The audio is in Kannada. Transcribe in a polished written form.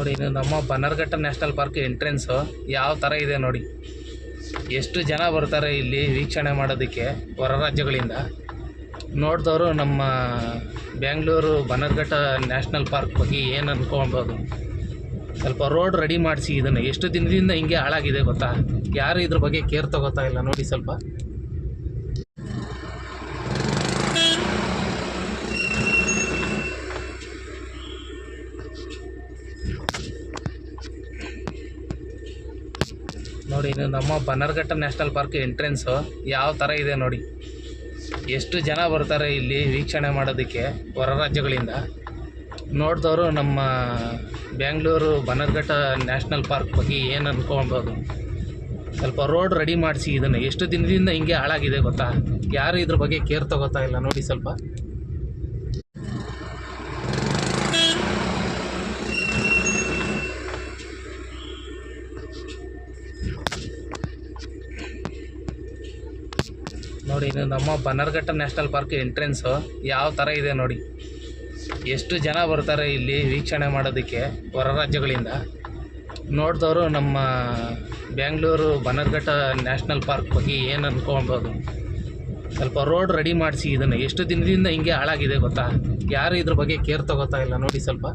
ನೋಡಿ, ಇದು ನಮ್ಮ ಬನ್ನರ್ಘಟ್ಟ ನ್ಯಾಷನಲ್ ಪಾರ್ಕ್ ಎಂಟ್ರೆನ್ಸು ಯಾವ ಥರ ಇದೆ ನೋಡಿ. ಎಷ್ಟು ಜನ ಬರ್ತಾರೆ ಇಲ್ಲಿ ವೀಕ್ಷಣೆ ಮಾಡೋದಕ್ಕೆ ಹೊರ ರಾಜ್ಯಗಳಿಂದ. ನೋಡಿದವರು ನಮ್ಮ ಬೆಂಗಳೂರು ಬನ್ನರ್ಘಟ್ಟ ನ್ಯಾಷನಲ್ ಪಾರ್ಕ್ ಬಗ್ಗೆ ಏನು ಅಂದ್ಕೊಳ್ಬೋದು. ಸ್ವಲ್ಪ ರೋಡ್ ರೆಡಿ ಮಾಡಿಸಿ. ಇದನ್ನು ಎಷ್ಟು ದಿನದಿಂದ ಹಿಂಗೆ ಹಾಳಾಗಿದೆ ಗೊತ್ತಾ. ಯಾರು ಇದ್ರ ಬಗ್ಗೆ ಕೇರ್ ತಗೋತಾ ಇಲ್ಲ ನೋಡಿ. ಸ್ವಲ್ಪ ನೋಡಿ, ಇದು ನಮ್ಮ ಬನ್ನರ್ಘಟ್ಟ ನ್ಯಾಷನಲ್ ಪಾರ್ಕ್ ಎಂಟ್ರೆನ್ಸು ಯಾವ ಥರ ಇದೆ ನೋಡಿ. ಎಷ್ಟು ಜನ ಬರ್ತಾರೆ ಇಲ್ಲಿ ವೀಕ್ಷಣೆ ಮಾಡೋದಕ್ಕೆ ಹೊರ ರಾಜ್ಯಗಳಿಂದ. ನೋಡಿದವರು ನಮ್ಮ ಬೆಂಗಳೂರು ಬನ್ನರ್ಘಟ್ಟ ನ್ಯಾಷನಲ್ ಪಾರ್ಕ್ ಬಗ್ಗೆ ಏನು ಅಂದ್ಕೊಳ್ಬೋದು. ಸ್ವಲ್ಪ ರೋಡ್ ರೆಡಿ ಮಾಡಿಸಿ. ಇದನ್ನು ಎಷ್ಟು ದಿನದಿಂದ ಹಿಂಗೆ ಹಾಳಾಗಿದೆ ಗೊತ್ತಾ. ಯಾರು ಇದ್ರ ಬಗ್ಗೆ ಕೇರ್ ತಗೋತಾ ಇಲ್ಲ ನೋಡಿ. ಸ್ವಲ್ಪ ನೋಡಿ, ಇದು ನಮ್ಮ ಬನ್ನರ್ಘಟ್ಟ ನ್ಯಾಷನಲ್ ಪಾರ್ಕ್ ಎಂಟ್ರೆನ್ಸು ಯಾವ ಥರ ಇದೆ ನೋಡಿ. ಎಷ್ಟು ಜನ ಬರ್ತಾರೆ ಇಲ್ಲಿ ವೀಕ್ಷಣೆ ಮಾಡೋದಕ್ಕೆ ಹೊರ ರಾಜ್ಯಗಳಿಂದ. ನೋಡಿದವರು ನಮ್ಮ ಬೆಂಗಳೂರು ಬನ್ನರ್ಘಟ್ಟ ನ್ಯಾಷನಲ್ ಪಾರ್ಕ್ ಬಗ್ಗೆ ಏನು ಅಂದ್ಕೊಳ್ಬೋದು. ಸ್ವಲ್ಪ ರೋಡ್ ರೆಡಿ ಮಾಡಿಸಿ. ಇದನ್ನು ಎಷ್ಟು ದಿನದಿಂದ ಹಿಂಗೆ ಹಾಳಾಗಿದೆ ಗೊತ್ತಾ. ಯಾರು ಇದ್ರ ಬಗ್ಗೆ ಕೇರ್ ತಗೋತಾ ಇಲ್ಲ ನೋಡಿ. ಸ್ವಲ್ಪ